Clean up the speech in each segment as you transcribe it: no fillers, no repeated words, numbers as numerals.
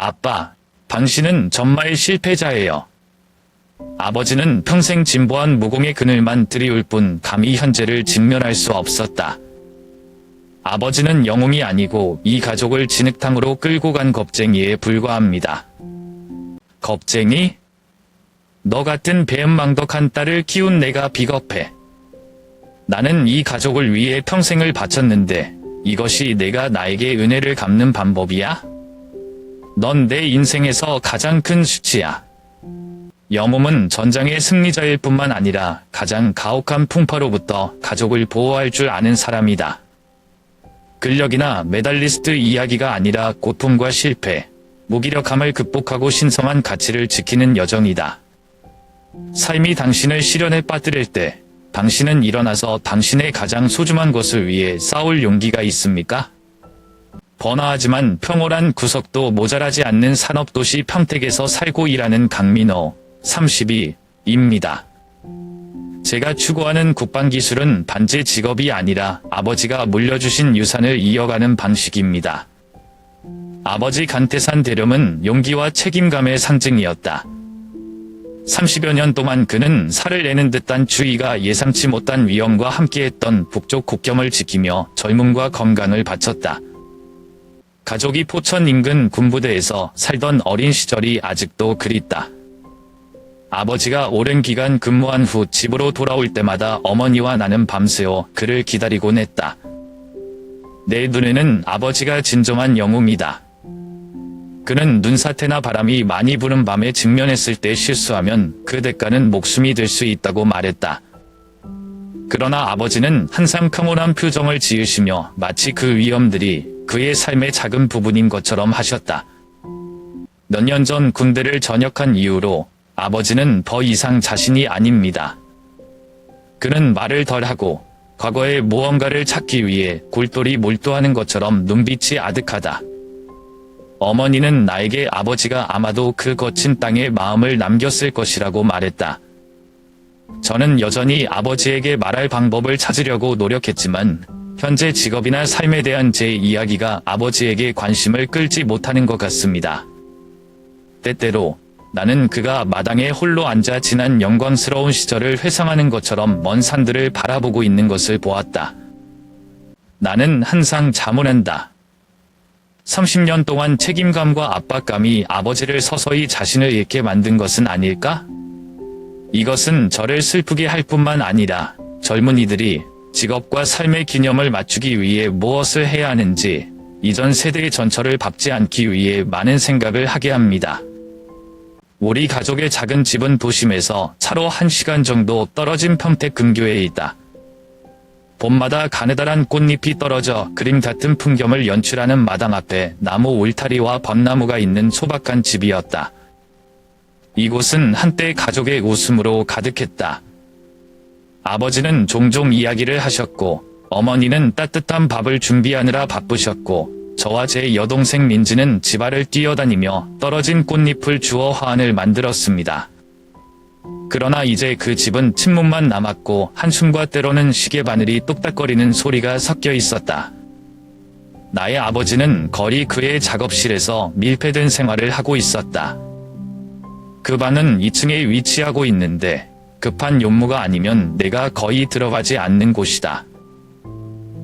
아빠, 당신은 정말 실패자예요. 아버지는 평생 진보한 무공의 그늘만 들이울 뿐 감히 현재를 직면할 수 없었다. 아버지는 영웅이 아니고 이 가족을 진흙탕으로 끌고 간 겁쟁이에 불과합니다. 겁쟁이? 너 같은 배은망덕한 딸을 키운 내가 비겁해. 나는 이 가족을 위해 평생을 바쳤는데 이것이 내가 나에게 은혜를 갚는 방법이야? 넌 내 인생에서 가장 큰 수치야. 영웅은 전장의 승리자일 뿐만 아니라 가장 가혹한 풍파로부터 가족을 보호할 줄 아는 사람이다. 근력이나 메달리스트 이야기가 아니라 고통과 실패, 무기력함을 극복하고 신성한 가치를 지키는 여정이다. 삶이 당신을 시련에 빠뜨릴 때 당신은 일어나서 당신의 가장 소중한 것을 위해 싸울 용기가 있습니까? 번화하지만 평온한 구석도 모자라지 않는 산업도시 평택에서 살고 일하는 강민호, 32입니다. 제가 추구하는 국방기술은 반제 직업이 아니라 아버지가 물려주신 유산을 이어가는 방식입니다. 아버지 간태산 대령은 용기와 책임감의 상징이었다. 30여 년 동안 그는 살을 내는 듯한 추위가 예상치 못한 위험과 함께했던 북쪽 국경을 지키며 젊음과 건강을 바쳤다. 가족이 포천 인근 군부대에서 살던 어린 시절이 아직도 그립다. 아버지가 오랜 기간 근무한 후 집으로 돌아올 때마다 어머니와 나는 밤새워 그를 기다리곤 했다. 내 눈에는 아버지가 진정한 영웅이다. 그는 눈사태나 바람이 많이 부는 밤에 직면했을 때 실수하면 그 대가는 목숨이 될 수 있다고 말했다. 그러나 아버지는 항상 평온한 표정을 지으시며 마치 그 위험들이 그의 삶의 작은 부분인 것처럼 하셨다. 몇 년 전 군대를 전역한 이후로 아버지는 더 이상 자신이 아닙니다. 그는 말을 덜하고 과거의 무언가를 찾기 위해 골똘히 몰두하는 것처럼 눈빛이 아득하다. 어머니는 나에게 아버지가 아마도 그 거친 땅에 마음을 남겼을 것이라고 말했다. 저는 여전히 아버지에게 말할 방법을 찾으려고 노력했지만 현재 직업이나 삶에 대한 제 이야기가 아버지에게 관심을 끌지 못하는 것 같습니다. 때때로 나는 그가 마당에 홀로 앉아 지난 영광스러운 시절을 회상하는 것처럼 먼 산들을 바라보고 있는 것을 보았다. 나는 항상 자문한다. 30년 동안 책임감과 압박감이 아버지를 서서히 자신을 잃게 만든 것은 아닐까? 이것은 저를 슬프게 할 뿐만 아니라 젊은이들이 직업과 삶의 균형을 맞추기 위해 무엇을 해야 하는지 이전 세대의 전철을 밟지 않기 위해 많은 생각을 하게 합니다. 우리 가족의 작은 집은 도심에서 차로 1시간 정도 떨어진 평택 근교에 있다. 봄마다 가느다란 꽃잎이 떨어져 그림 같은 풍경을 연출하는 마당 앞에 나무 울타리와 벚나무가 있는 소박한 집이었다. 이곳은 한때 가족의 웃음으로 가득했다. 아버지는 종종 이야기를 하셨고 어머니는 따뜻한 밥을 준비하느라 바쁘셨고 저와 제 여동생 민지는 집안을 뛰어다니며 떨어진 꽃잎을 주워 화환을 만들었습니다. 그러나 이제 그 집은 침묵만 남았고 한숨과 때로는 시계 바늘이 똑딱거리는 소리가 섞여 있었다. 나의 아버지는 거리 그의 작업실에서 밀폐된 생활을 하고 있었다. 그 방은 2층에 위치하고 있는데 급한 용무가 아니면 내가 거의 들어가지 않는 곳이다.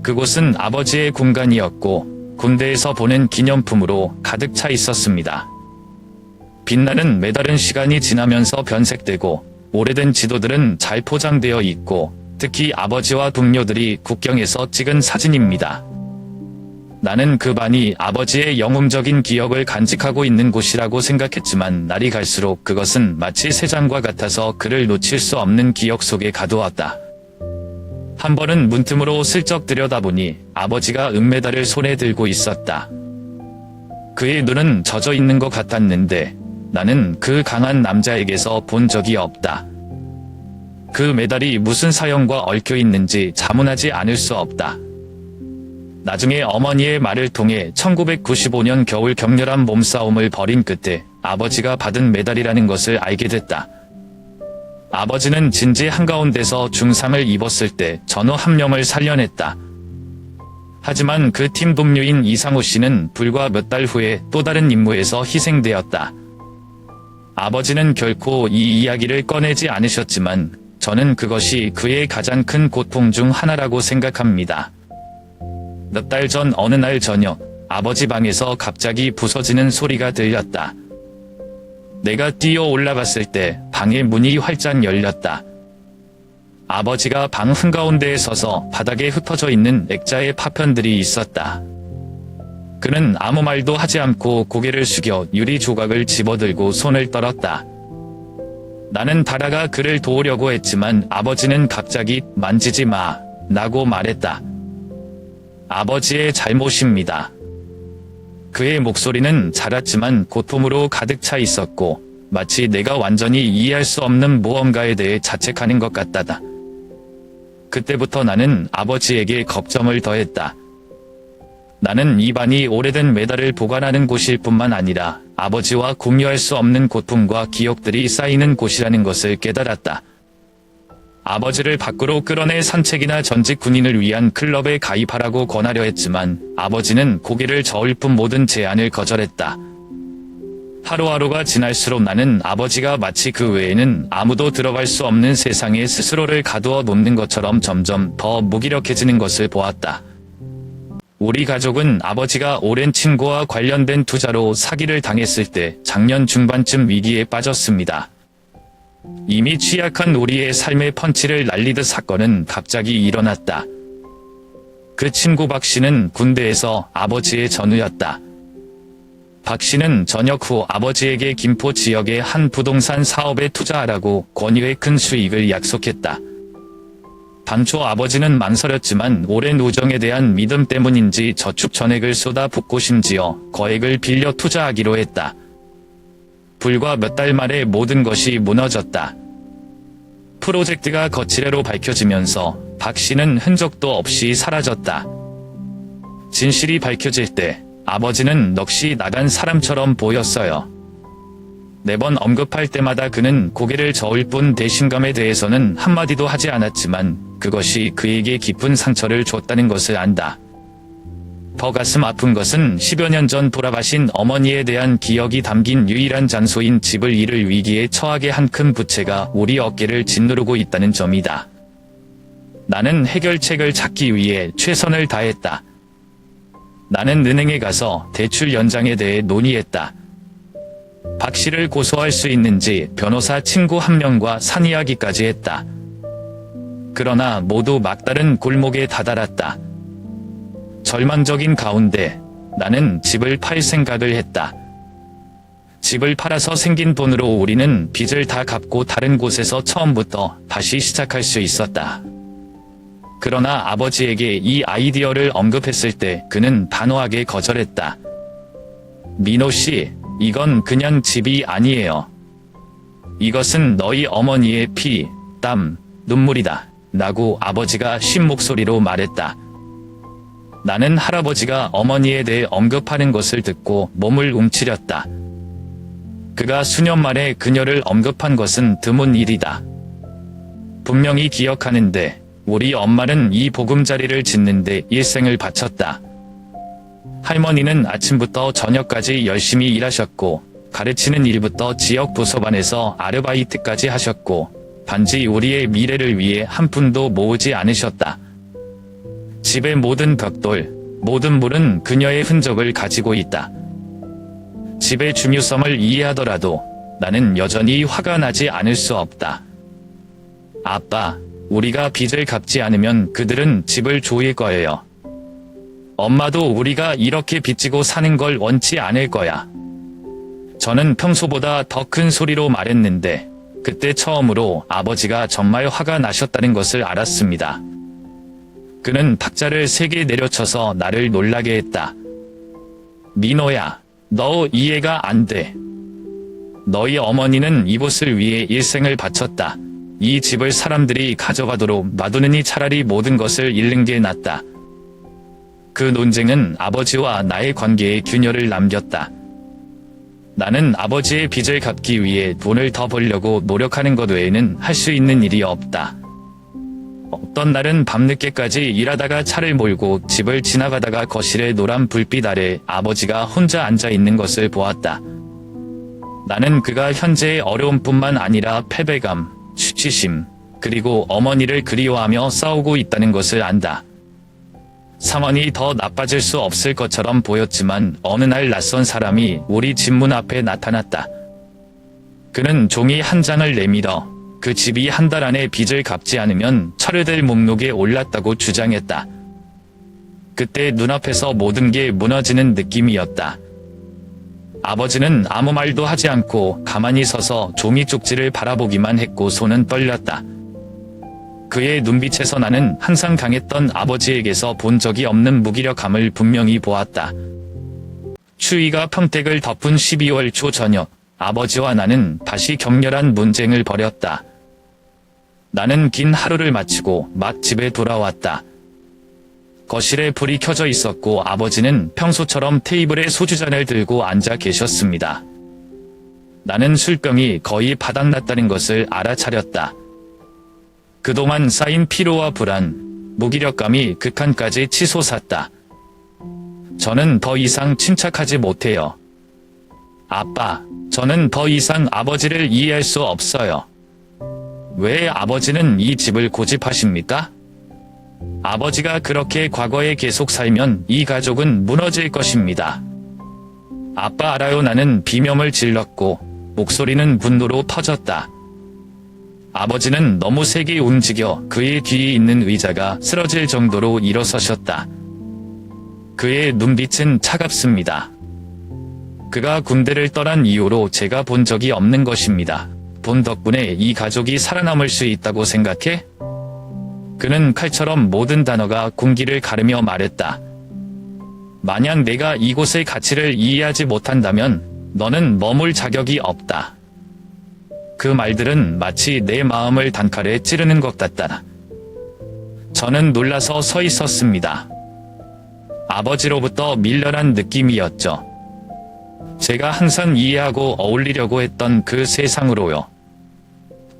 그곳은 아버지의 공간이었고 군대에서 보낸 기념품으로 가득 차 있었습니다. 빛나는 메달은 시간이 지나면서 변색되고 오래된 지도들은 잘 포장되어 있고 특히 아버지와 동료들이 국경에서 찍은 사진입니다. 나는 그 반이 아버지의 영웅적인 기억을 간직하고 있는 곳이라고 생각했지만 날이 갈수록 그것은 마치 새 장과 같아서 그를 놓칠 수 없는 기억 속에 가두었다. 한 번은 문틈으로 슬쩍 들여다보니 아버지가 은메달을 손에 들고 있었다. 그의 눈은 젖어 있는 것 같았는데 나는 그 강한 남자에게서 본 적이 없다. 그 메달이 무슨 사연과 얽혀 있는지 자문하지 않을 수 없다. 나중에 어머니의 말을 통해 1995년 겨울 격렬한 몸싸움을 벌인 끝에 아버지가 받은 메달이라는 것을 알게 됐다. 아버지는 진지 한가운데서 중상을 입었을 때 전후 한 명을 살려냈다. 하지만 그 팀 동료인 이상호 씨는 불과 몇 달 후에 또 다른 임무에서 희생되었다. 아버지는 결코 이 이야기를 꺼내지 않으셨지만 저는 그것이 그의 가장 큰 고통 중 하나라고 생각합니다. 몇 달 전 어느 날 저녁, 아버지 방에서 갑자기 부서지는 소리가 들렸다. 내가 뛰어 올라갔을 때 방의 문이 활짝 열렸다. 아버지가 방 한가운데에 서서 바닥에 흩어져 있는 액자의 파편들이 있었다. 그는 아무 말도 하지 않고 고개를 숙여 유리 조각을 집어들고 손을 떨었다. 나는 다라가 그를 도우려고 했지만 아버지는 갑자기 만지지 마, 라고 말했다. 아버지의 잘못입니다. 그의 목소리는 작았지만 고통으로 가득 차 있었고 마치 내가 완전히 이해할 수 없는 무언가에 대해 자책하는 것 같다다. 그때부터 나는 아버지에게 걱정을 더했다. 나는 이 방이 오래된 메달을 보관하는 곳일 뿐만 아니라 아버지와 공유할 수 없는 고통과 기억들이 쌓이는 곳이라는 것을 깨달았다. 아버지를 밖으로 끌어내 산책이나 전직 군인을 위한 클럽에 가입하라고 권하려 했지만 아버지는 고개를 저을 뿐 모든 제안을 거절했다. 하루하루가 지날수록 나는 아버지가 마치 그 외에는 아무도 들어갈 수 없는 세상에 스스로를 가두어 놓는 것처럼 점점 더 무기력해지는 것을 보았다. 우리 가족은 아버지가 오랜 친구와 관련된 투자로 사기를 당했을 때 작년 중반쯤 위기에 빠졌습니다. 이미 취약한 우리의 삶의 펀치를 날리듯 사건은 갑자기 일어났다. 그 친구 박 씨는 군대에서 아버지의 전우였다. 박 씨는 전역 후 아버지에게 김포 지역의 한 부동산 사업에 투자하라고 권유해 큰 수익을 약속했다. 당초 아버지는 망설였지만 오랜 우정에 대한 믿음 때문인지 저축 전액을 쏟아붓고 심지어 거액을 빌려 투자하기로 했다. 불과 몇 달 만에 모든 것이 무너졌다. 프로젝트가 거치레로 밝혀지면서 박 씨는 흔적도 없이 사라졌다. 진실이 밝혀질 때 아버지는 넋이 나간 사람처럼 보였어요. 매번 언급할 때마다 그는 고개를 저을 뿐 배신감에 대해서는 한마디도 하지 않았지만 그것이 그에게 깊은 상처를 줬다는 것을 안다. 더 가슴 아픈 것은 10여 년 전 돌아가신 어머니에 대한 기억이 담긴 유일한 장소인 집을 잃을 위기에 처하게 한 큰 부채가 우리 어깨를 짓누르고 있다는 점이다. 나는 해결책을 찾기 위해 최선을 다했다. 나는 은행에 가서 대출 연장에 대해 논의했다. 박 씨를 고소할 수 있는지 변호사 친구 한 명과 산이야기까지 했다. 그러나 모두 막다른 골목에 다다랐다. 절망적인 가운데 나는 집을 팔 생각을 했다. 집을 팔아서 생긴 돈으로 우리는 빚을 다 갚고 다른 곳에서 처음부터 다시 시작할 수 있었다. 그러나 아버지에게 이 아이디어를 언급했을 때 그는 단호하게 거절했다. 민호 씨, 이건 그냥 집이 아니에요. 이것은 너희 어머니의 피, 땀, 눈물이다. 라고 아버지가 쉰 목소리로 말했다. 나는 할아버지가 어머니에 대해 언급하는 것을 듣고 몸을 움츠렸다. 그가 수년 만에 그녀를 언급한 것은 드문 일이다. 분명히 기억하는데 우리 엄마는 이 보금자리를 짓는데 일생을 바쳤다. 할머니는 아침부터 저녁까지 열심히 일하셨고 가르치는 일부터 지역 도서관에서 아르바이트까지 하셨고 단지 우리의 미래를 위해 한 푼도 모으지 않으셨다. 집의 모든 벽돌, 모든 물은 그녀의 흔적을 가지고 있다. 집의 중요성을 이해하더라도 나는 여전히 화가 나지 않을 수 없다. 아빠, 우리가 빚을 갚지 않으면 그들은 집을 조일 거예요. 엄마도 우리가 이렇게 빚지고 사는 걸 원치 않을 거야. 저는 평소보다 더 큰 소리로 말했는데 그때 처음으로 아버지가 정말 화가 나셨다는 것을 알았습니다. 그는 탁자를 3개 내려쳐서 나를 놀라게 했다. 민호야, 너 이해가 안 돼. 너희 어머니는 이곳을 위해 일생을 바쳤다. 이 집을 사람들이 가져가도록 놔두느니 차라리 모든 것을 잃는 게 낫다. 그 논쟁은 아버지와 나의 관계에 균열을 남겼다. 나는 아버지의 빚을 갚기 위해 돈을 더 벌려고 노력하는 것 외에는 할 수 있는 일이 없다. 어떤 날은 밤늦게까지 일하다가 차를 몰고 집을 지나가다가 거실에 노란 불빛 아래 아버지가 혼자 앉아 있는 것을 보았다. 나는 그가 현재의 어려움뿐만 아니라 패배감, 수치심, 그리고 어머니를 그리워하며 싸우고 있다는 것을 안다. 상황이 더 나빠질 수 없을 것처럼 보였지만 어느 날 낯선 사람이 우리 집 문 앞에 나타났다. 그는 종이 한 장을 내밀어 그 집이 한 달 안에 빚을 갚지 않으면 철회될 목록에 올랐다고 주장했다. 그때 눈앞에서 모든 게 무너지는 느낌이었다. 아버지는 아무 말도 하지 않고 가만히 서서 종이 쪽지를 바라보기만 했고 손은 떨렸다. 그의 눈빛에서 나는 항상 강했던 아버지에게서 본 적이 없는 무기력함을 분명히 보았다. 추위가 평택을 덮은 12월 초 저녁, 아버지와 나는 다시 격렬한 논쟁을 벌였다. 나는 긴 하루를 마치고 막 집에 돌아왔다. 거실에 불이 켜져 있었고 아버지는 평소처럼 테이블에 소주잔을 들고 앉아 계셨습니다. 나는 술병이 거의 바닥났다는 것을 알아차렸다. 그동안 쌓인 피로와 불안, 무기력감이 극한까지 치솟았다. 저는 더 이상 침착하지 못해요. 아빠, 저는 더 이상 아버지를 이해할 수 없어요. 왜 아버지는 이 집을 고집하십니까? 아버지가 그렇게 과거에 계속 살면 이 가족은 무너질 것입니다. 아빠 알아요. 나는 비명을 질렀고 목소리는 분노로 터졌다. 아버지는 너무 세게 움직여 그의 뒤에 있는 의자가 쓰러질 정도로 일어서셨다. 그의 눈빛은 차갑습니다. 그가 군대를 떠난 이후로 제가 본 적이 없는 것입니다. 본 덕분에 이 가족이 살아남을 수 있다고 생각해? 그는 칼처럼 모든 단어가 공기를 가르며 말했다. 만약 내가 이곳의 가치를 이해하지 못한다면 너는 머물 자격이 없다. 그 말들은 마치 내 마음을 단칼에 찌르는 것 같다. 저는 놀라서 서 있었습니다. 아버지로부터 밀려난 느낌이었죠. 제가 항상 이해하고 어울리려고 했던 그 세상으로요.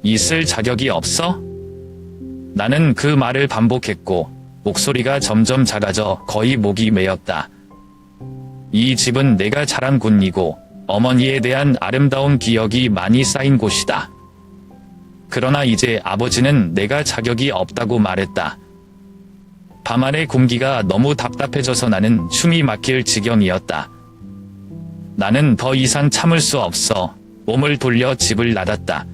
있을 자격이 없어? 나는 그 말을 반복했고 목소리가 점점 작아져 거의 목이 메었다. 이 집은 내가 자란 곳이고 어머니에 대한 아름다운 기억이 많이 쌓인 곳이다. 그러나 이제 아버지는 내가 자격이 없다고 말했다. 밤하늘 공기가 너무 답답해져서 나는 숨이 막힐 지경이었다. 나는 더 이상 참을 수 없어 몸을 돌려 집을 나갔다.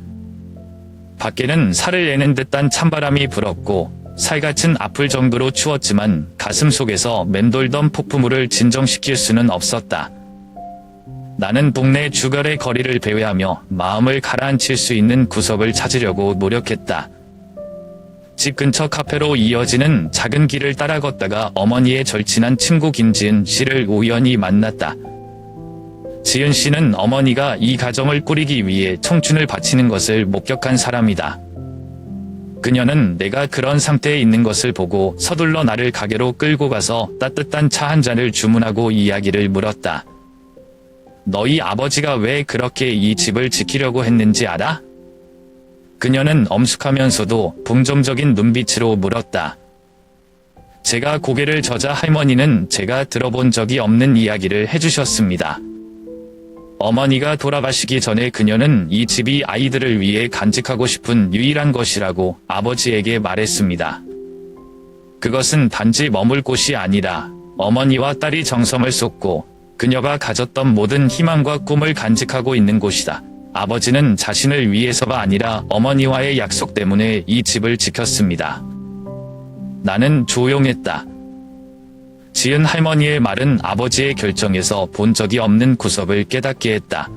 밖에는 살을 내는 듯한 찬바람이 불었고 살갗은 아플 정도로 추웠지만 가슴 속에서 맴돌던 폭풍우를 진정시킬 수는 없었다. 나는 동네 주거의 거리를 배회하며 마음을 가라앉힐 수 있는 구석을 찾으려고 노력했다. 집 근처 카페로 이어지는 작은 길을 따라 걷다가 어머니의 절친한 친구 김지은 씨를 우연히 만났다. 지은 씨는 어머니가 이 가정을 꾸리기 위해 청춘을 바치는 것을 목격한 사람이다. 그녀는 내가 그런 상태에 있는 것을 보고 서둘러 나를 가게로 끌고 가서 따뜻한 차 한 잔을 주문하고 이야기를 물었다. 너희 아버지가 왜 그렇게 이 집을 지키려고 했는지 알아? 그녀는 엄숙하면서도 긍정적인 눈빛으로 물었다. 제가 고개를 져자 할머니는 제가 들어본 적이 없는 이야기를 해주셨습니다. 어머니가 돌아가시기 전에 그녀는 이 집이 아이들을 위해 간직하고 싶은 유일한 것이라고 아버지에게 말했습니다. 그것은 단지 머물 곳이 아니라 어머니와 딸이 정성을 쏟고 그녀가 가졌던 모든 희망과 꿈을 간직하고 있는 곳이다. 아버지는 자신을 위해서가 아니라 어머니와의 약속 때문에 이 집을 지켰습니다. 나는 조용했다. 지은 할머니의 말은 아버지의 결정에서 본 적이 없는 구석을 깨닫게 했다.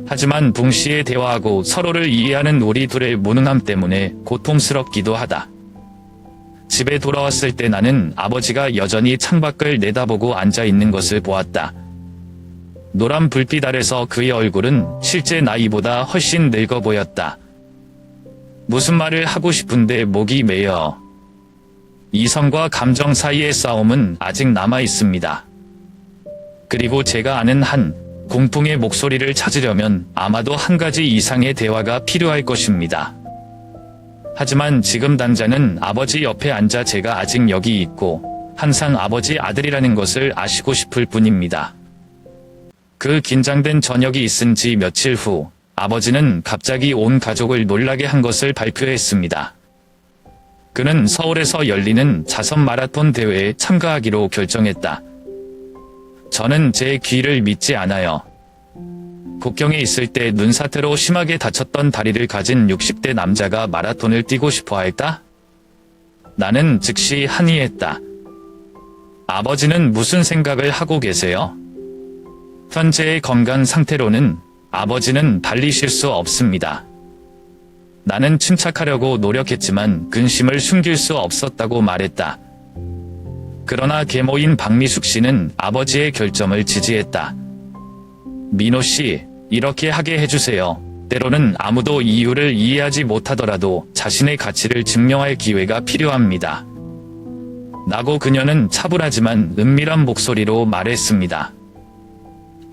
하지만 동시에 대화하고 서로를 이해하는 우리 둘의 무능함 때문에 고통스럽기도 하다. 집에 돌아왔을 때 나는 아버지가 여전히 창밖을 내다보고 앉아 있는 것을 보았다. 노란 불빛 아래서 그의 얼굴은 실제 나이보다 훨씬 늙어 보였다. 무슨 말을 하고 싶은데 목이 메여. 이성과 감정 사이의 싸움은 아직 남아 있습니다. 그리고 제가 아는 한 공통의 목소리를 찾으려면 아마도 한 가지 이상의 대화가 필요할 것입니다. 하지만 지금 당장은 아버지 옆에 앉아 제가 아직 여기 있고 항상 아버지 아들이라는 것을 아시고 싶을 뿐입니다. 그 긴장된 저녁이 있은 지 며칠 후 아버지는 갑자기 온 가족을 놀라게 한 것을 발표했습니다. 그는 서울에서 열리는 자선 마라톤 대회에 참가하기로 결정했다. 저는 제 귀를 믿지 않아요. 국경에 있을 때 눈사태로 심하게 다쳤던 다리를 가진 60대 남자가 마라톤을 뛰고 싶어 할까? 나는 즉시 항의했다. 아버지는 무슨 생각을 하고 계세요? 현재의 건강 상태로는 아버지는 달리실 수 없습니다. 나는 침착하려고 노력했지만 근심을 숨길 수 없었다고 말했다. 그러나 계모인 박미숙 씨는 아버지의 결정을 지지했다. 민호 씨, 이렇게 하게 해주세요. 때로는 아무도 이유를 이해하지 못하더라도 자신의 가치를 증명할 기회가 필요합니다. 라고 그녀는 차분하지만 은밀한 목소리로 말했습니다.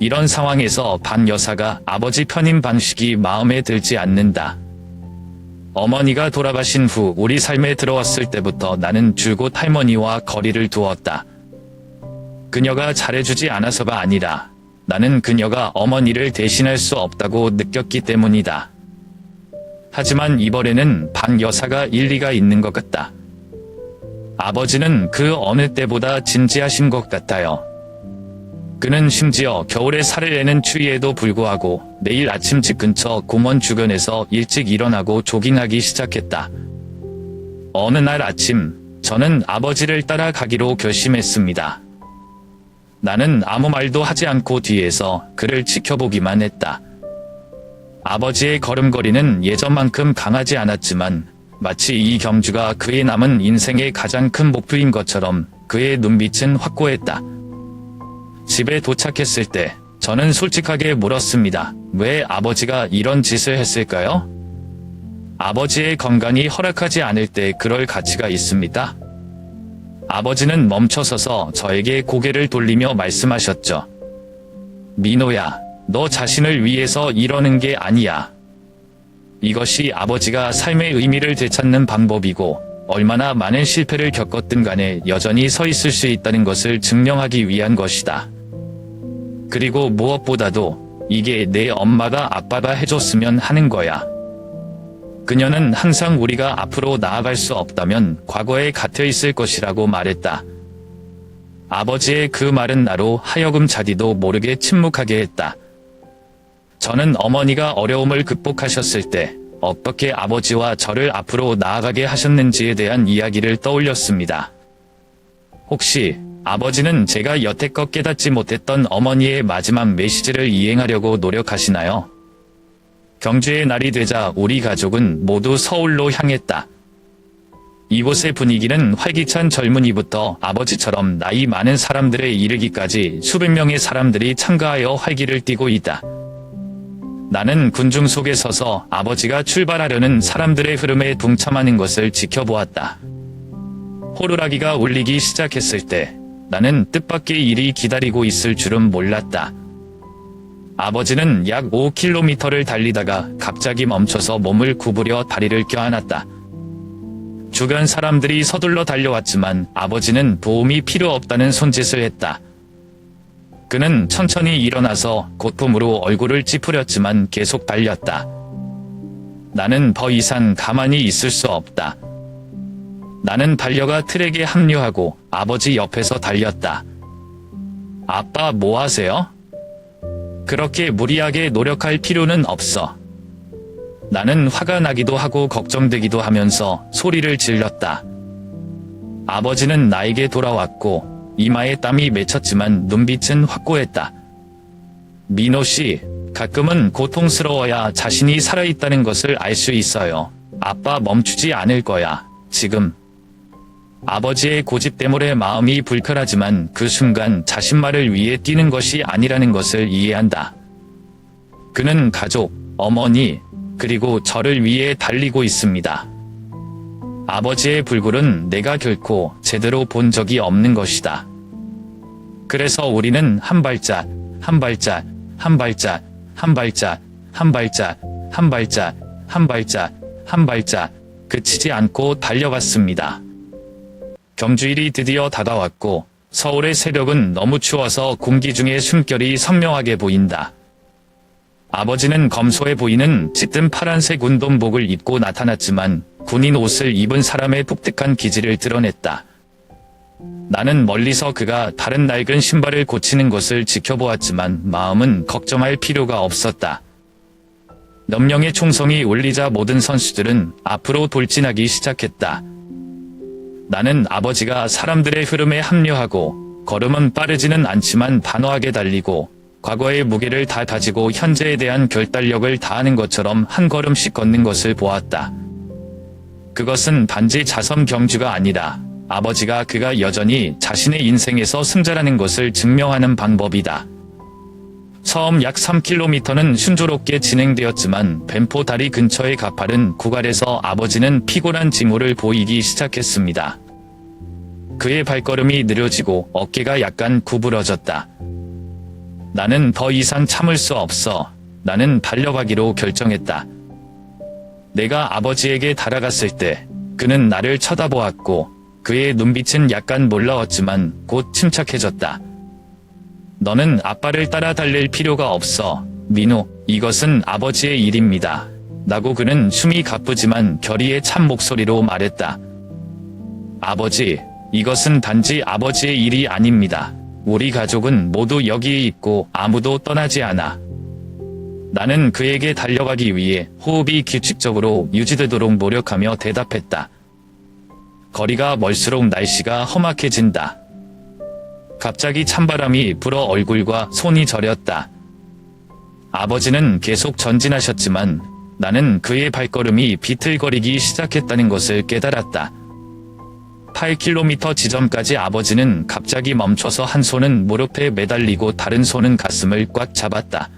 이런 상황에서 반 여사가 아버지 편인 방식이 마음에 들지 않는다. 어머니가 돌아가신 후 우리 삶에 들어왔을 때부터 나는 줄곧 할머니와 거리를 두었다. 그녀가 잘해주지 않아서가 아니라 나는 그녀가 어머니를 대신할 수 없다고 느꼈기 때문이다. 하지만 이번에는 반 여사가 일리가 있는 것 같다. 아버지는 그 어느 때보다 진지하신 것 같아요. 그는 심지어 겨울에 살을 내는 추위에도 불구하고 내일 아침 집 근처 공원 주변에서 일찍 일어나고 조깅하기 시작했다. 어느 날 아침, 저는 아버지를 따라가기로 결심했습니다. 나는 아무 말도 하지 않고 뒤에서 그를 지켜보기만 했다. 아버지의 걸음걸이는 예전만큼 강하지 않았지만 마치 이 경주가 그의 남은 인생의 가장 큰 목표인 것처럼 그의 눈빛은 확고했다. 집에 도착했을 때 저는 솔직하게 물었습니다. 왜 아버지가 이런 짓을 했을까요? 아버지의 건강이 허락하지 않을 때 그럴 가치가 있습니다. 아버지는 멈춰서서 저에게 고개를 돌리며 말씀하셨죠. 민호야, 너 자신을 위해서 이러는 게 아니야. 이것이 아버지가 삶의 의미를 되찾는 방법이고 얼마나 많은 실패를 겪었든 간에 여전히 서 있을 수 있다는 것을 증명하기 위한 것이다. 그리고 무엇보다도 이게 내 엄마가 아빠가 해줬으면 하는 거야. 그녀는 항상 우리가 앞으로 나아갈 수 없다면 과거에 갇혀 있을 것이라고 말했다. 아버지의 그 말은 나로 하여금 자기도 모르게 침묵하게 했다. 저는 어머니가 어려움을 극복하셨을 때 어떻게 아버지와 저를 앞으로 나아가게 하셨는지에 대한 이야기를 떠올렸습니다. 혹시 아버지는 제가 여태껏 깨닫지 못했던 어머니의 마지막 메시지를 이행하려고 노력하시나요? 경주의 날이 되자 우리 가족은 모두 서울로 향했다. 이곳의 분위기는 활기찬 젊은이부터 아버지처럼 나이 많은 사람들에 이르기까지 수백 명의 사람들이 참가하여 활기를 띠고 있다. 나는 군중 속에 서서 아버지가 출발하려는 사람들의 흐름에 동참하는 것을 지켜보았다. 호루라기가 울리기 시작했을 때 나는 뜻밖의 일이 기다리고 있을 줄은 몰랐다. 아버지는 약 5km를 달리다가 갑자기 멈춰서 몸을 구부려 다리를 껴안았다. 주변 사람들이 서둘러 달려왔지만 아버지는 도움이 필요 없다는 손짓을 했다. 그는 천천히 일어나서 고통으로 얼굴을 찌푸렸지만 계속 달렸다. 나는 더 이상 가만히 있을 수 없다. 나는 달려가 트랙에 합류하고 아버지 옆에서 달렸다. 아빠 뭐 하세요? 그렇게 무리하게 노력할 필요는 없어. 나는 화가 나기도 하고 걱정되기도 하면서 소리를 질렀다. 아버지는 나에게 돌아왔고 이마에 땀이 맺혔지만 눈빛은 확고했다. 민호 씨, 가끔은 고통스러워야 자신이 살아있다는 것을 알 수 있어요. 아빠 멈추지 않을 거야. 지금. 아버지의 고집 때문에 마음이 불편하지만 그 순간 자신만을 위해 뛰는 것이 아니라는 것을 이해한다. 그는 가족, 어머니, 그리고 저를 위해 달리고 있습니다. 아버지의 불굴은 내가 결코 제대로 본 적이 없는 것이다. 그래서 우리는 한 발짝, 한 발짝, 한 발짝, 한 발짝, 한 발짝, 한 발짝, 한 발짝, 한 발짝, 그치지 않고 달려갔습니다. 경주일이 드디어 다가왔고 서울의 새벽은 너무 추워서 공기 중에 숨결이 선명하게 보인다. 아버지는 검소해 보이는 짙은 파란색 운동복을 입고 나타났지만 군인 옷을 입은 사람의 독특한 기질을 드러냈다. 나는 멀리서 그가 다른 낡은 신발을 고치는 것을 지켜보았지만 마음은 걱정할 필요가 없었다. 몇 명의 총성이 울리자 모든 선수들은 앞으로 돌진하기 시작했다. 나는 아버지가 사람들의 흐름에 합류하고 걸음은 빠르지는 않지만 단호하게 달리고 과거의 무게를 다 가지고 현재에 대한 결단력을 다하는 것처럼 한 걸음씩 걷는 것을 보았다. 그것은 단지 자선 경주가 아니라 아버지가 그가 여전히 자신의 인생에서 승자라는 것을 증명하는 방법이다. 처음 약 3km는 순조롭게 진행되었지만 뱀포 다리 근처의 가파른 구갈에서 아버지는 피곤한 징후를 보이기 시작했습니다. 그의 발걸음이 느려지고 어깨가 약간 구부러졌다. 나는 더 이상 참을 수 없어. 나는 달려가기로 결정했다. 내가 아버지에게 달아갔을 때 그는 나를 쳐다보았고 그의 눈빛은 약간 놀라웠지만 곧 침착해졌다. 너는 아빠를 따라 달릴 필요가 없어. 민우, 이것은 아버지의 일입니다. 라고 그는 숨이 가쁘지만 결의의 참 목소리로 말했다. 아버지, 이것은 단지 아버지의 일이 아닙니다. 우리 가족은 모두 여기에 있고 아무도 떠나지 않아. 나는 그에게 달려가기 위해 호흡이 규칙적으로 유지되도록 노력하며 대답했다. 거리가 멀수록 날씨가 험악해진다. 갑자기 찬바람이 불어 얼굴과 손이 저렸다. 아버지는 계속 전진하셨지만 나는 그의 발걸음이 비틀거리기 시작했다는 것을 깨달았다. 8km 지점까지 아버지는 갑자기 멈춰서 한 손은 무릎에 매달리고 다른 손은 가슴을 꽉 잡았다.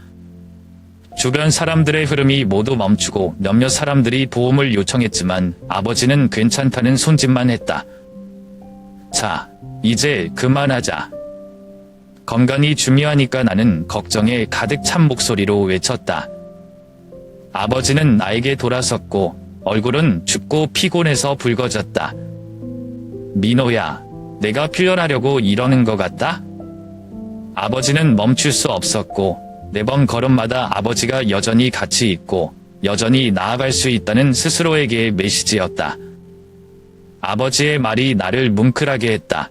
주변 사람들의 흐름이 모두 멈추고 몇몇 사람들이 도움을 요청했지만 아버지는 괜찮다는 손짓만 했다. 자, 이제 그만하자. 건강이 중요하니까 나는 걱정에 가득 찬 목소리로 외쳤다. 아버지는 나에게 돌아섰고 얼굴은 춥고 피곤해서 붉어졌다. 민호야, 내가 표현하려고 이러는 것 같다? 아버지는 멈출 수 없었고 매번 걸음마다 아버지가 여전히 같이 있고 여전히 나아갈 수 있다는 스스로에게의 메시지였다. 아버지의 말이 나를 뭉클하게 했다.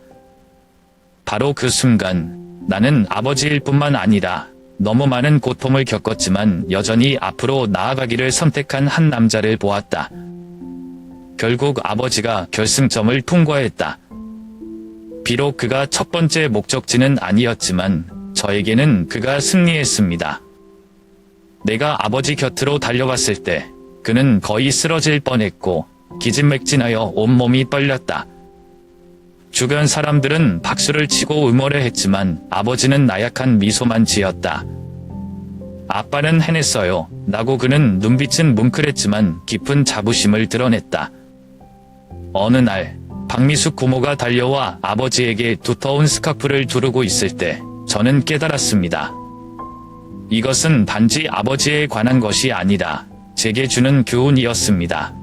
바로 그 순간 나는 아버지일 뿐만 아니라 너무 많은 고통을 겪었지만 여전히 앞으로 나아가기를 선택한 한 남자를 보았다. 결국 아버지가 결승점을 통과했다. 비록 그가 첫 번째 목적지는 아니었지만 저에게는 그가 승리했습니다. 내가 아버지 곁으로 달려갔을 때 그는 거의 쓰러질 뻔했고 기진맥진하여 온몸이 떨렸다. 주변 사람들은 박수를 치고 응원을 했지만 아버지는 나약한 미소만 지었다. 아빠는 해냈어요. 라고 그는 눈빛은 뭉클했지만 깊은 자부심을 드러냈다. 어느 날 박미숙 고모가 달려와 아버지에게 두터운 스카프를 두르고 있을 때 저는 깨달았습니다. 이것은 단지 아버지에 관한 것이 아니라 제게 주는 교훈이었습니다.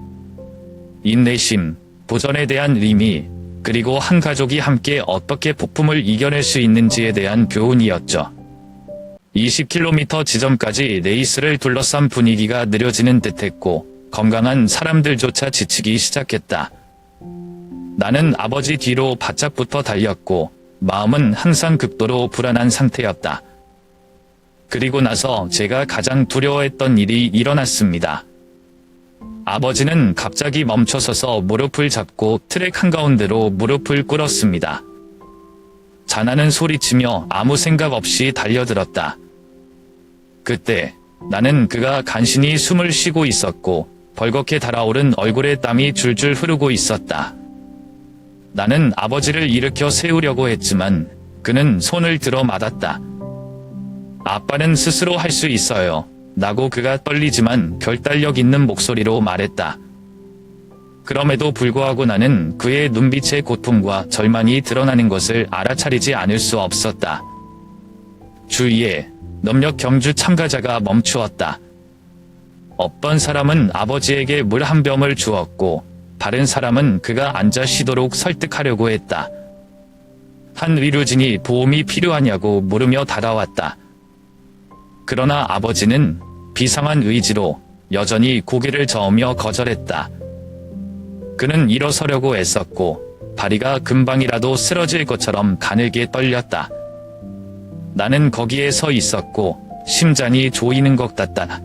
인내심, 도전에 대한 의미, 그리고 한 가족이 함께 어떻게 폭풍을 이겨낼 수 있는지에 대한 교훈이었죠. 20km 지점까지 레이스를 둘러싼 분위기가 느려지는 듯했고 건강한 사람들조차 지치기 시작했다. 나는 아버지 뒤로 바짝 붙어 달렸고 마음은 항상 극도로 불안한 상태였다. 그리고 나서 제가 가장 두려워했던 일이 일어났습니다. 아버지는 갑자기 멈춰서서 무릎을 잡고 트랙 한가운데로 무릎을 꿇었습니다. 자나는 소리치며 아무 생각 없이 달려들었다. 그때 나는 그가 간신히 숨을 쉬고 있었고 벌겋게 달아오른 얼굴에 땀이 줄줄 흐르고 있었다. 나는 아버지를 일으켜 세우려고 했지만 그는 손을 들어 맞았다. 아빠는 스스로 할 수 있어요. 라고 그가 떨리지만 결단력 있는 목소리로 말했다. 그럼에도 불구하고 나는 그의 눈빛의 고통과 절망이 드러나는 것을 알아차리지 않을 수 없었다. 주위에 몇몇 경주 참가자가 멈추었다. 어떤 사람은 아버지에게 물 한 병을 주었고 다른 사람은 그가 앉아 쉬도록 설득하려고 했다. 한 의료진이 도움이 필요하냐고 물으며 다가왔다. 그러나 아버지는 비상한 의지로 여전히 고개를 저으며 거절했다. 그는 일어서려고 애썼고 다리가 금방이라도 쓰러질 것처럼 가늘게 떨렸다. 나는 거기에 서 있었고 심장이 조이는 것 같다.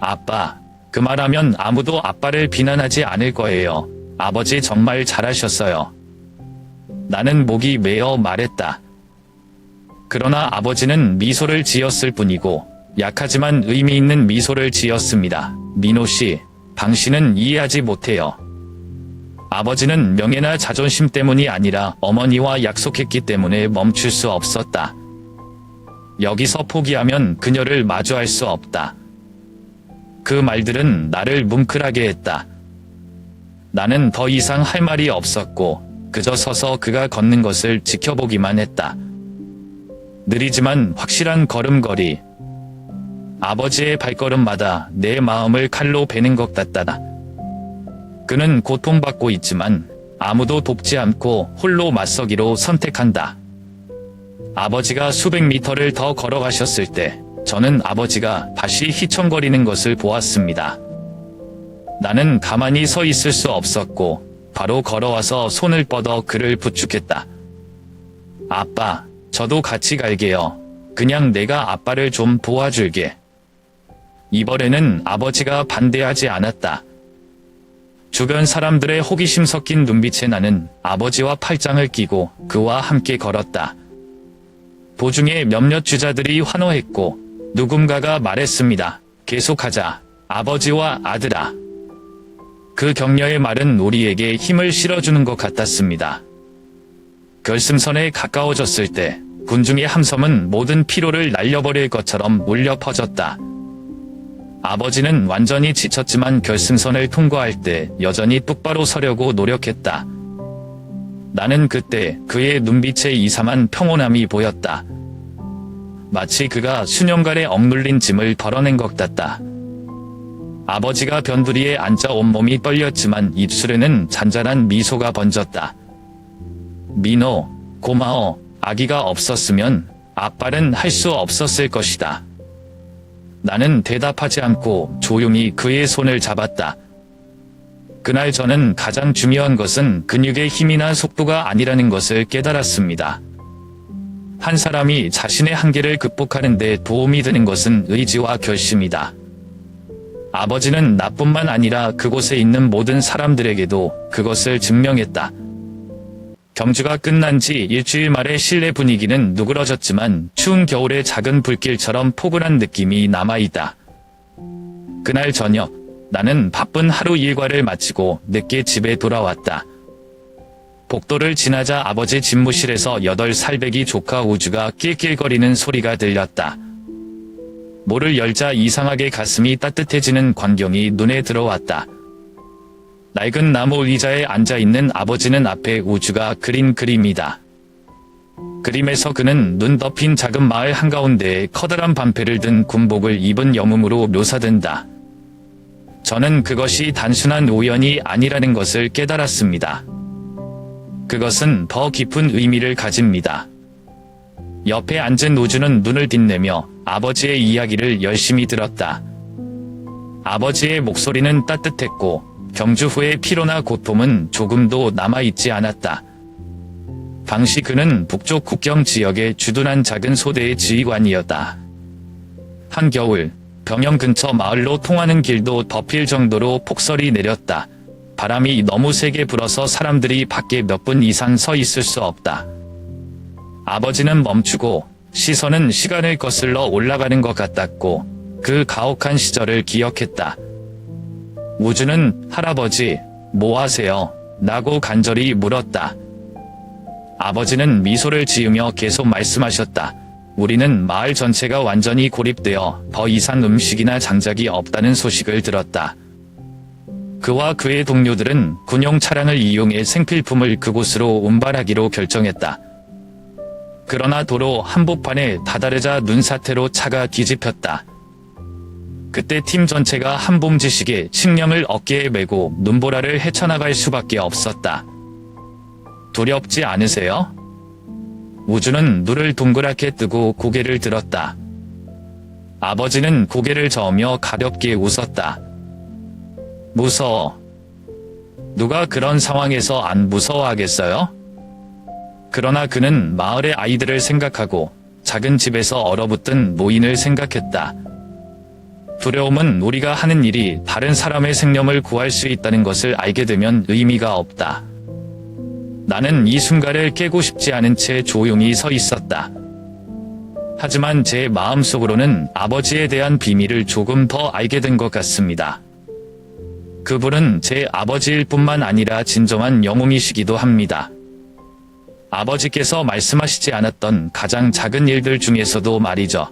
아빠, 그 말하면 아무도 아빠를 비난하지 않을 거예요. 아버지 정말 잘하셨어요. 나는 목이 메어 말했다. 그러나 아버지는 미소를 지었을 뿐이고 약하지만 의미 있는 미소를 지었습니다. 민호 씨, 당신은 이해하지 못해요. 아버지는 명예나 자존심 때문이 아니라 어머니와 약속했기 때문에 멈출 수 없었다. 여기서 포기하면 그녀를 마주할 수 없다. 그 말들은 나를 뭉클하게 했다. 나는 더 이상 할 말이 없었고 그저 서서 그가 걷는 것을 지켜보기만 했다. 느리지만 확실한 걸음걸이. 아버지의 발걸음마다 내 마음을 칼로 베는 것 같다. 그는 고통받고 있지만 아무도 돕지 않고 홀로 맞서기로 선택한다. 아버지가 수백 미터를 더 걸어가셨을 때 저는 아버지가 다시 휘청거리는 것을 보았습니다. 나는 가만히 서 있을 수 없었고 바로 걸어와서 손을 뻗어 그를 부축했다. 아빠, 저도 같이 갈게요. 그냥 내가 아빠를 좀 도와줄게. 이번에는 아버지가 반대하지 않았다. 주변 사람들의 호기심 섞인 눈빛에 나는 아버지와 팔짱을 끼고 그와 함께 걸었다. 도중에 몇몇 주자들이 환호했고 누군가가 말했습니다. 계속하자, 아버지와 아들아. 그 격려의 말은 우리에게 힘을 실어주는 것 같았습니다. 결승선에 가까워졌을 때 군중의 함성은 모든 피로를 날려버릴 것처럼 울려 퍼졌다. 아버지는 완전히 지쳤지만 결승선을 통과할 때 여전히 똑바로 서려고 노력했다. 나는 그때 그의 눈빛에 이상한 평온함이 보였다. 마치 그가 수년간의 억눌린 짐을 덜어낸 것 같다. 아버지가 변두리에 앉아 온몸이 떨렸지만 입술에는 잔잔한 미소가 번졌다. 민호, 고마워. 아기가 없었으면 아빠는 할 수 없었을 것이다. 나는 대답하지 않고 조용히 그의 손을 잡았다. 그날 저는 가장 중요한 것은 근육의 힘이나 속도가 아니라는 것을 깨달았습니다. 한 사람이 자신의 한계를 극복하는 데 도움이 되는 것은 의지와 결심이다. 아버지는 나뿐만 아니라 그곳에 있는 모든 사람들에게도 그것을 증명했다. 경주가 끝난 지 일주일 만에 실내 분위기는 누그러졌지만 추운 겨울의 작은 불길처럼 포근한 느낌이 남아있다. 그날 저녁, 나는 바쁜 하루 일과를 마치고 늦게 집에 돌아왔다. 복도를 지나자 아버지 집무실에서 8살배기 조카 우주가 낄낄거리는 소리가 들렸다. 문을 열자 이상하게 가슴이 따뜻해지는 광경이 눈에 들어왔다. 낡은 나무 의자에 앉아있는 아버지는 앞에 우주가 그린 그림이다. 그림에서 그는 눈 덮인 작은 마을 한가운데에 커다란 반패를 든 군복을 입은 영웅으로 묘사된다. 저는 그것이 단순한 우연이 아니라는 것을 깨달았습니다. 그것은 더 깊은 의미를 가집니다. 옆에 앉은 우주는 눈을 빛내며 아버지의 이야기를 열심히 들었다. 아버지의 목소리는 따뜻했고 경주 후의 피로나 고통은 조금도 남아있지 않았다. 당시 그는 북쪽 국경 지역의 주둔한 작은 소대의 지휘관이었다. 한겨울, 병영 근처 마을로 통하는 길도 덮일 정도로 폭설이 내렸다. 바람이 너무 세게 불어서 사람들이 밖에 몇 분 이상 서 있을 수 없다. 아버지는 멈추고 시선은 시간을 거슬러 올라가는 것 같았고 그 가혹한 시절을 기억했다. 우주는 할아버지, 뭐 하세요? 라고 간절히 물었다. 아버지는 미소를 지으며 계속 말씀하셨다. 우리는 마을 전체가 완전히 고립되어 더 이상 음식이나 장작이 없다는 소식을 들었다. 그와 그의 동료들은 군용 차량을 이용해 생필품을 그곳으로 운반하기로 결정했다. 그러나 도로 한복판에 다다르자 눈사태로 차가 뒤집혔다. 그때 팀 전체가 한봄지식에 식량을 어깨에 메고 눈보라를 헤쳐나갈 수밖에 없었다. 두렵지 않으세요? 우주는 눈을 동그랗게 뜨고 고개를 들었다. 아버지는 고개를 저으며 가볍게 웃었다. 무서워. 누가 그런 상황에서 안 무서워하겠어요? 그러나 그는 마을의 아이들을 생각하고 작은 집에서 얼어붙은 노인을 생각했다. 두려움은 우리가 하는 일이 다른 사람의 생명을 구할 수 있다는 것을 알게 되면 의미가 없다. 나는 이 순간을 깨고 싶지 않은 채 조용히 서 있었다. 하지만 제 마음속으로는 아버지에 대한 비밀을 조금 더 알게 된 것 같습니다. 그분은 제 아버지일 뿐만 아니라 진정한 영웅이시기도 합니다. 아버지께서 말씀하시지 않았던 가장 작은 일들 중에서도 말이죠.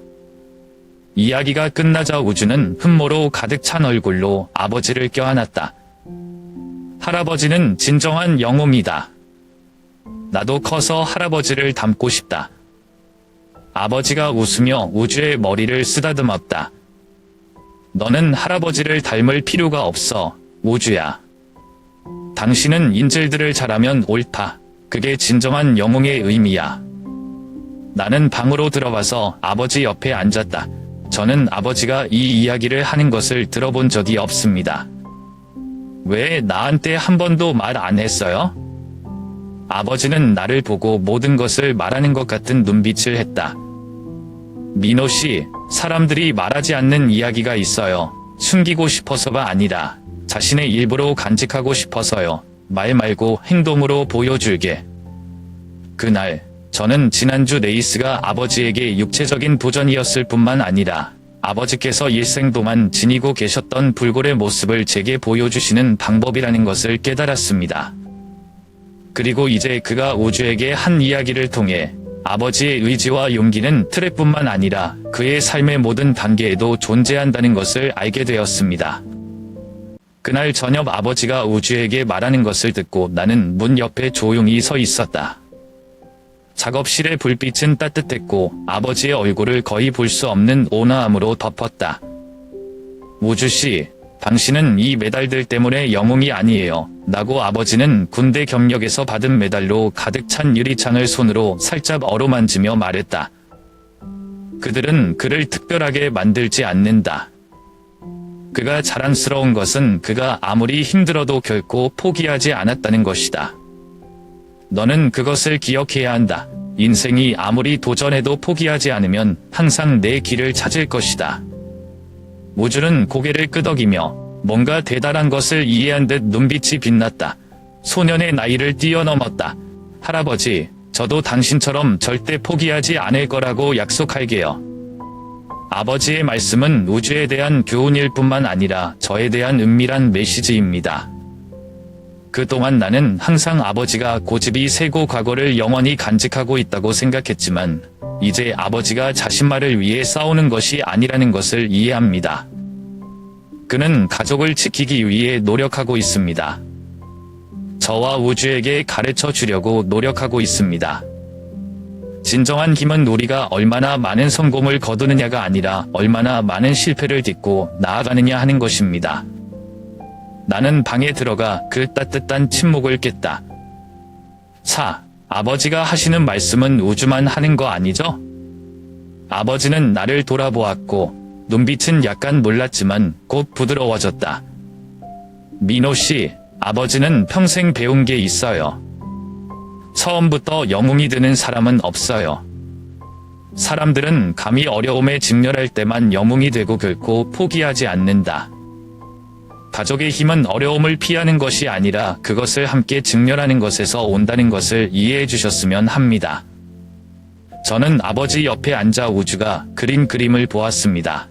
이야기가 끝나자 우주는 흠모로 가득 찬 얼굴로 아버지를 껴안았다. 할아버지는 진정한 영웅이다. 나도 커서 할아버지를 닮고 싶다. 아버지가 웃으며 우주의 머리를 쓰다듬었다. 너는 할아버지를 닮을 필요가 없어, 우주야. 당신은 인질들을 잘하면 옳다. 그게 진정한 영웅의 의미야. 나는 방으로 들어가서 아버지 옆에 앉았다. 저는 아버지가 이 이야기를 하는 것을 들어본 적이 없습니다. 왜 나한테 한 번도 말 안 했어요? 아버지는 나를 보고 모든 것을 말하는 것 같은 눈빛을 했다. 민호 씨, 사람들이 말하지 않는 이야기가 있어요. 숨기고 싶어서가 아니라 자신의 일부러 간직하고 싶어서요. 말 말고 행동으로 보여줄게. 그날 저는 지난주 레이스가 아버지에게 육체적인 도전이었을 뿐만 아니라 아버지께서 일생 동안 지니고 계셨던 불굴의 모습을 제게 보여주시는 방법이라는 것을 깨달았습니다. 그리고 이제 그가 우주에게 한 이야기를 통해 아버지의 의지와 용기는 트랙뿐만 아니라 그의 삶의 모든 단계에도 존재한다는 것을 알게 되었습니다. 그날 저녁 아버지가 우주에게 말하는 것을 듣고 나는 문 옆에 조용히 서 있었다. 작업실의 불빛은 따뜻했고 아버지의 얼굴을 거의 볼 수 없는 온화함으로 덮었다. 우주씨, 당신은 이 메달들 때문에 영웅이 아니에요. 라고 아버지는 군대 경력에서 받은 메달로 가득 찬 유리창을 손으로 살짝 어루만지며 말했다. 그들은 그를 특별하게 만들지 않는다. 그가 자랑스러운 것은 그가 아무리 힘들어도 결코 포기하지 않았다는 것이다. 너는 그것을 기억해야 한다. 인생이 아무리 도전해도 포기하지 않으면 항상 내 길을 찾을 것이다. 우주는 고개를 끄덕이며 뭔가 대단한 것을 이해한 듯 눈빛이 빛났다. 소년의 나이를 뛰어넘었다. 할아버지, 저도 당신처럼 절대 포기하지 않을 거라고 약속할게요. 아버지의 말씀은 우주에 대한 교훈일 뿐만 아니라 저에 대한 은밀한 메시지입니다. 그동안 나는 항상 아버지가 고집이 세고 과거를 영원히 간직하고 있다고 생각했지만 이제 아버지가 자신만을 위해 싸우는 것이 아니라는 것을 이해합니다. 그는 가족을 지키기 위해 노력하고 있습니다. 저와 우주에게 가르쳐 주려고 노력하고 있습니다. 진정한 힘은 우리가 얼마나 많은 성공을 거두느냐가 아니라 얼마나 많은 실패를 딛고 나아가느냐 하는 것입니다. 나는 방에 들어가 그 따뜻한 침묵을 깼다. 아버지가 하시는 말씀은 우주만 하는 거 아니죠? 아버지는 나를 돌아보았고 눈빛은 약간 놀랐지만 곧 부드러워졌다. 민호 씨, 아버지는 평생 배운 게 있어요. 처음부터 영웅이 되는 사람은 없어요. 사람들은 감히 어려움에 직면할 때만 영웅이 되고 결코 포기하지 않는다. 가족의 힘은 어려움을 피하는 것이 아니라 그것을 함께 직면하는 것에서 온다는 것을 이해해 주셨으면 합니다. 저는 아버지 옆에 앉아 우주가 그린 그림을 보았습니다.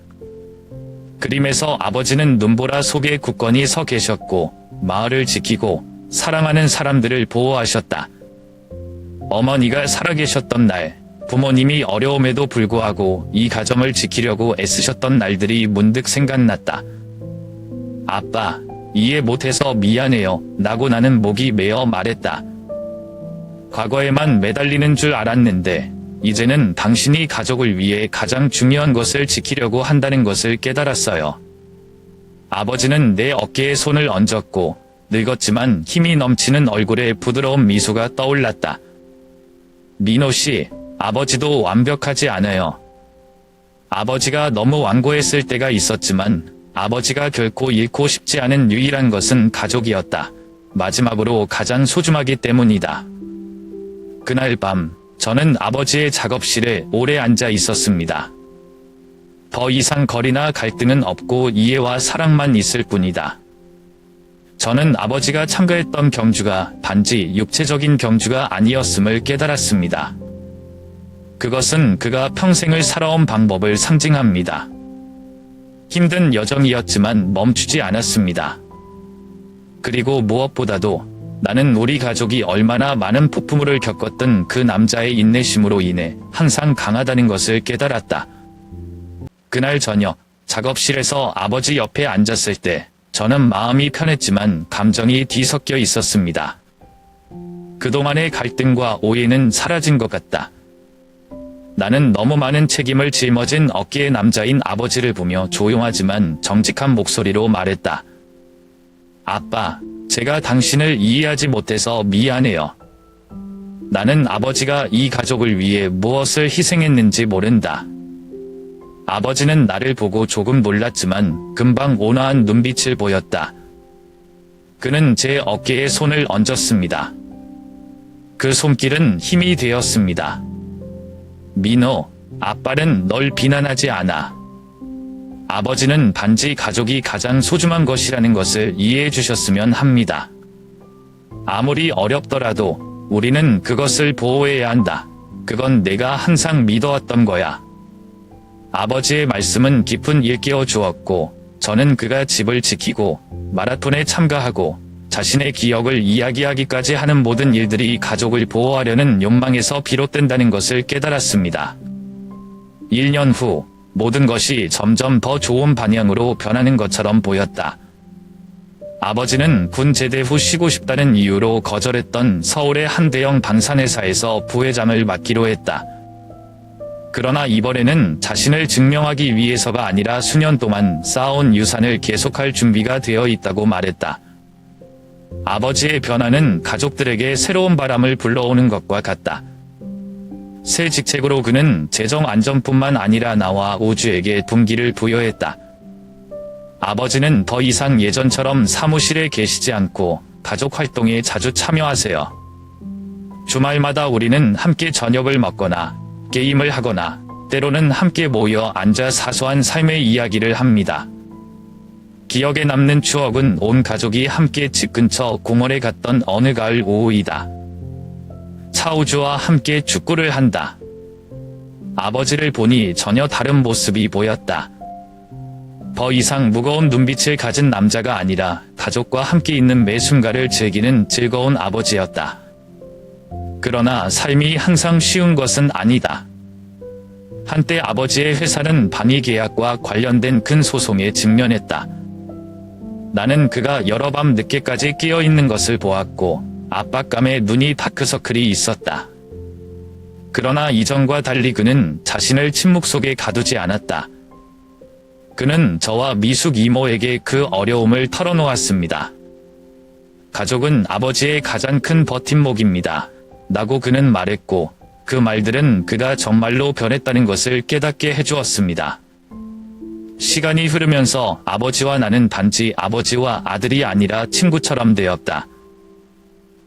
그림에서 아버지는 눈보라 속에 굳건히 서 계셨고 마을을 지키고 사랑하는 사람들을 보호하셨다. 어머니가 살아계셨던 날, 부모님이 어려움에도 불구하고 이 가정을 지키려고 애쓰셨던 날들이 문득 생각났다. 아빠, 이해 못해서 미안해요. 라고 나는 목이 메어 말했다. 과거에만 매달리는 줄 알았는데 이제는 당신이 가족을 위해 가장 중요한 것을 지키려고 한다는 것을 깨달았어요. 아버지는 내 어깨에 손을 얹었고 늙었지만 힘이 넘치는 얼굴에 부드러운 미소가 떠올랐다. 민호 씨, 아버지도 완벽하지 않아요. 아버지가 너무 완고했을 때가 있었지만 아버지가 결코 잃고 싶지 않은 유일한 것은 가족이었다. 마지막으로 가장 소중하기 때문이다. 그날 밤, 저는 아버지의 작업실에 오래 앉아 있었습니다. 더 이상 거리나 갈등은 없고 이해와 사랑만 있을 뿐이다. 저는 아버지가 참가했던 경주가 단지 육체적인 경주가 아니었음을 깨달았습니다. 그것은 그가 평생을 살아온 방법을 상징합니다. 힘든 여정이었지만 멈추지 않았습니다. 그리고 무엇보다도 나는 우리 가족이 얼마나 많은 폭풍우를 겪었던 그 남자의 인내심으로 인해 항상 강하다는 것을 깨달았다. 그날 저녁, 작업실에서 아버지 옆에 앉았을 때 저는 마음이 편했지만 감정이 뒤섞여 있었습니다. 그동안의 갈등과 오해는 사라진 것 같다. 나는 너무 많은 책임을 짊어진 어깨의 남자인 아버지를 보며 조용하지만 정직한 목소리로 말했다. 아빠, 제가 당신을 이해하지 못해서 미안해요. 나는 아버지가 이 가족을 위해 무엇을 희생했는지 모른다. 아버지는 나를 보고 조금 놀랐지만 금방 온화한 눈빛을 보였다. 그는 제 어깨에 손을 얹었습니다. 그 손길은 힘이 되었습니다. 민호, 아빠는 널 비난하지 않아. 아버지는 단지 가족이 가장 소중한 것이라는 것을 이해해 주셨으면 합니다. 아무리 어렵더라도 우리는 그것을 보호해야 한다. 그건 내가 항상 믿어왔던 거야. 아버지의 말씀은 깊은 일깨워 주었고 저는 그가 집을 지키고 마라톤에 참가하고 자신의 기억을 이야기하기까지 하는 모든 일들이 가족을 보호하려는 욕망에서 비롯된다는 것을 깨달았습니다. 1년 후 모든 것이 점점 더 좋은 방향으로 변하는 것처럼 보였다. 아버지는 군 제대 후 쉬고 싶다는 이유로 거절했던 서울의 한 대형 방산회사에서 부회장을 맡기로 했다. 그러나 이번에는 자신을 증명하기 위해서가 아니라 수년 동안 쌓아온 유산을 계속할 준비가 되어 있다고 말했다. 아버지의 변화는 가족들에게 새로운 바람을 불러오는 것과 같다. 새 직책으로 그는 재정 안전뿐만 아니라 나와 우주에게 동기를 부여했다. 아버지는 더 이상 예전처럼 사무실에 계시지 않고 가족 활동에 자주 참여하세요. 주말마다 우리는 함께 저녁을 먹거나 게임을 하거나 때로는 함께 모여 앉아 사소한 삶의 이야기를 합니다. 기억에 남는 추억은 온 가족이 함께 집 근처 공원에 갔던 어느 가을 오후이다. 차우주와 함께 축구를 한다. 아버지를 보니 전혀 다른 모습이 보였다. 더 이상 무거운 눈빛을 가진 남자가 아니라 가족과 함께 있는 매 순간을 즐기는 즐거운 아버지였다. 그러나 삶이 항상 쉬운 것은 아니다. 한때 아버지의 회사는 방위 계약과 관련된 큰 소송에 직면했다. 나는 그가 여러 밤 늦게까지 깨어있는 것을 보았고 압박감에 눈이 다크서클이 있었다. 그러나 이전과 달리 그는 자신을 침묵 속에 가두지 않았다. 그는 저와 미숙 이모에게 그 어려움을 털어놓았습니다. 가족은 아버지의 가장 큰 버팀목입니다. 라고 그는 말했고 그 말들은 그가 정말로 변했다는 것을 깨닫게 해주었습니다. 시간이 흐르면서 아버지와 나는 단지 아버지와 아들이 아니라 친구처럼 되었다.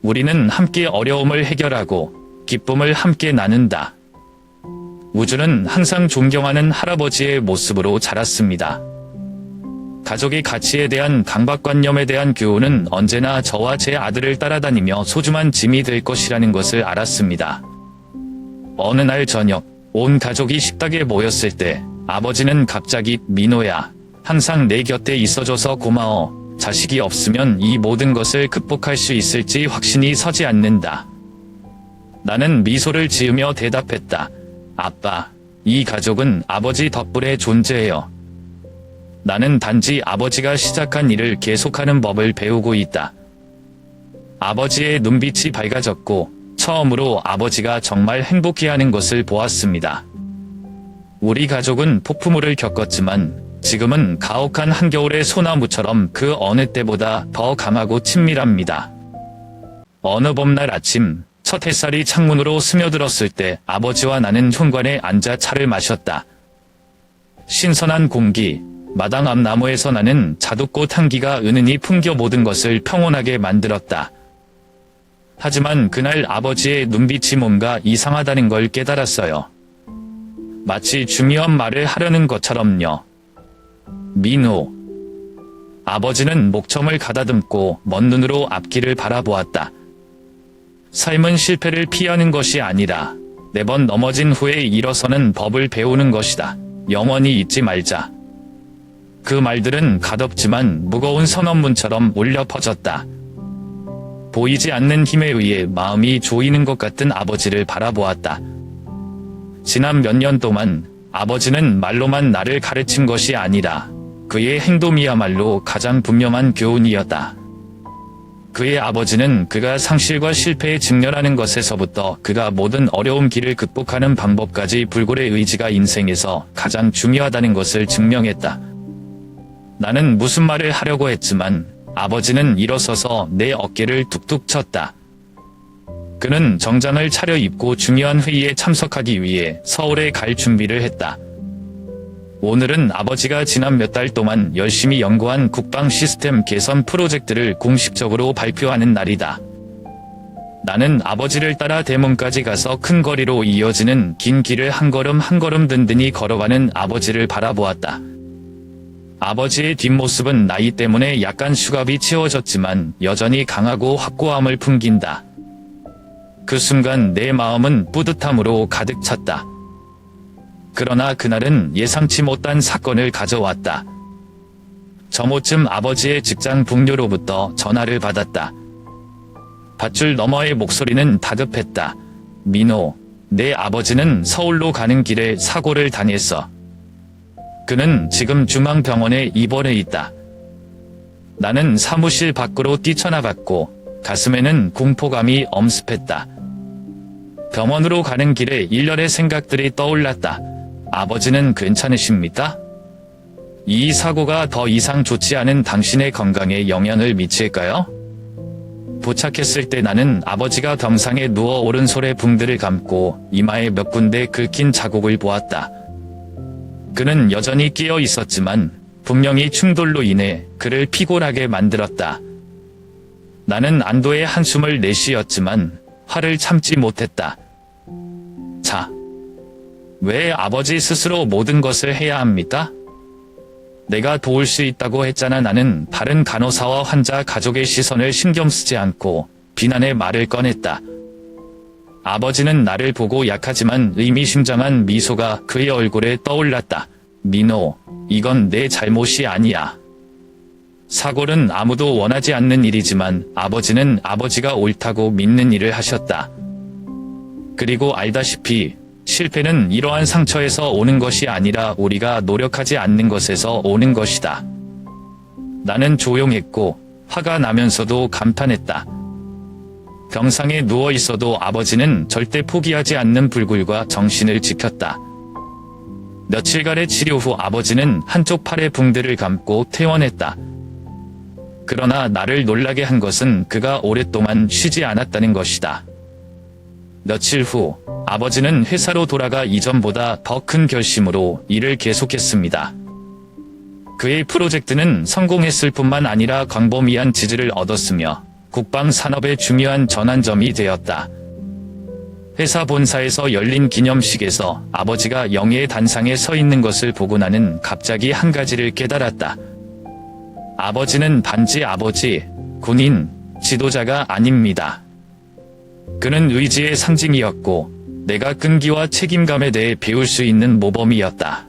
우리는 함께 어려움을 해결하고 기쁨을 함께 나눈다. 우주는 항상 존경하는 할아버지의 모습으로 자랐습니다. 가족의 가치에 대한 강박관념에 대한 교훈은 언제나 저와 제 아들을 따라다니며 소중한 짐이 될 것이라는 것을 알았습니다. 어느 날 저녁, 온 가족이 식탁에 모였을 때 아버지는 갑자기 민호야, 항상 내 곁에 있어줘서 고마워. 자식이 없으면 이 모든 것을 극복할 수 있을지 확신이 서지 않는다. 나는 미소를 지으며 대답했다. 아빠, 이 가족은 아버지 덕분에 존재해요. 나는 단지 아버지가 시작한 일을 계속하는 법을 배우고 있다. 아버지의 눈빛이 밝아졌고 처음으로 아버지가 정말 행복해하는 것을 보았습니다. 우리 가족은 폭풍우를 겪었지만 지금은 가혹한 한겨울의 소나무처럼 그 어느 때보다 더 강하고 친밀합니다. 어느 봄날 아침, 첫 햇살이 창문으로 스며들었을 때 아버지와 나는 현관에 앉아 차를 마셨다. 신선한 공기, 마당 앞 나무에서 나는 자두꽃 향기가 은은히 풍겨 모든 것을 평온하게 만들었다. 하지만 그날 아버지의 눈빛이 뭔가 이상하다는 걸 깨달았어요. 마치 중요한 말을 하려는 것처럼요. 민호. 아버지는 목청을 가다듬고 먼 눈으로 앞길을 바라보았다. 삶은 실패를 피하는 것이 아니라 4번 넘어진 후에 일어서는 법을 배우는 것이다. 영원히 잊지 말자. 그 말들은 가볍지만 무거운 선언문처럼 울려 퍼졌다. 보이지 않는 힘에 의해 마음이 조이는 것 같은 아버지를 바라보았다. 지난 몇 년 동안 아버지는 말로만 나를 가르친 것이 아니라 그의 행동이야말로 가장 분명한 교훈이었다. 그의 아버지는 그가 상실과 실패에 직면하는 것에서부터 그가 모든 어려운 길을 극복하는 방법까지 불굴의 의지가 인생에서 가장 중요하다는 것을 증명했다. 나는 무슨 말을 하려고 했지만 아버지는 일어서서 내 어깨를 툭툭 쳤다. 그는 정장을 차려입고 중요한 회의에 참석하기 위해 서울에 갈 준비를 했다. 오늘은 아버지가 지난 몇 달 동안 열심히 연구한 국방 시스템 개선 프로젝트를 공식적으로 발표하는 날이다. 나는 아버지를 따라 대문까지 가서 큰 거리로 이어지는 긴 길을 한 걸음 한 걸음 든든히 걸어가는 아버지를 바라보았다. 아버지의 뒷모습은 나이 때문에 약간 슈갑이 채워졌지만 여전히 강하고 확고함을 풍긴다. 그 순간 내 마음은 뿌듯함으로 가득 찼다. 그러나 그날은 예상치 못한 사건을 가져왔다. 점호쯤 아버지의 직장 동료로부터 전화를 받았다. 밧줄 너머의 목소리는 다급했다. 민호, 내 아버지는 서울로 가는 길에 사고를 당했어. 그는 지금 중앙병원에 입원해 있다. 나는 사무실 밖으로 뛰쳐나갔고 가슴에는 공포감이 엄습했다. 병원으로 가는 길에 일련의 생각들이 떠올랐다. 아버지는 괜찮으십니까? 이 사고가 더 이상 좋지 않은 당신의 건강에 영향을 미칠까요? 도착했을 때 나는 아버지가 병상에 누워 오른손에 붕대를 감고 이마에 몇 군데 긁힌 자국을 보았다. 그는 여전히 깨어 있었지만 분명히 충돌로 인해 그를 피곤하게 만들었다. 나는 안도의 한숨을 내쉬었지만 화를 참지 못했다. 자, 왜 아버지 스스로 모든 것을 해야 합니까? 내가 도울 수 있다고 했잖아. 나는 다른 간호사와 환자 가족의 시선을 신경 쓰지 않고 비난의 말을 꺼냈다. 아버지는 나를 보고 약하지만 의미심장한 미소가 그의 얼굴에 떠올랐다. 민호, 이건 내 잘못이 아니야. 사고는 아무도 원하지 않는 일이지만 아버지는 아버지가 옳다고 믿는 일을 하셨다. 그리고 알다시피 실패는 이러한 상처에서 오는 것이 아니라 우리가 노력하지 않는 것에서 오는 것이다. 나는 조용했고 화가 나면서도 감탄했다. 병상에 누워 있어도 아버지는 절대 포기하지 않는 불굴과 정신을 지켰다. 며칠간의 치료 후 아버지는 한쪽 팔에 붕대를 감고 퇴원했다. 그러나 나를 놀라게 한 것은 그가 오랫동안 쉬지 않았다는 것이다. 며칠 후 아버지는 회사로 돌아가 이전보다 더 큰 결심으로 일을 계속했습니다. 그의 프로젝트는 성공했을 뿐만 아니라 광범위한 지지를 얻었으며 국방 산업의 중요한 전환점이 되었다. 회사 본사에서 열린 기념식에서 아버지가 영예의 단상에 서 있는 것을 보고 나는 갑자기 한 가지를 깨달았다. 아버지는 단지 아버지, 군인, 지도자가 아닙니다. 그는 의지의 상징이었고 내가 끈기와 책임감에 대해 배울 수 있는 모범이었다.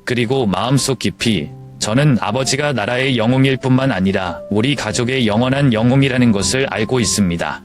그리고 마음속 깊이 저는 아버지가 나라의 영웅일 뿐만 아니라 우리 가족의 영원한 영웅이라는 것을 알고 있습니다.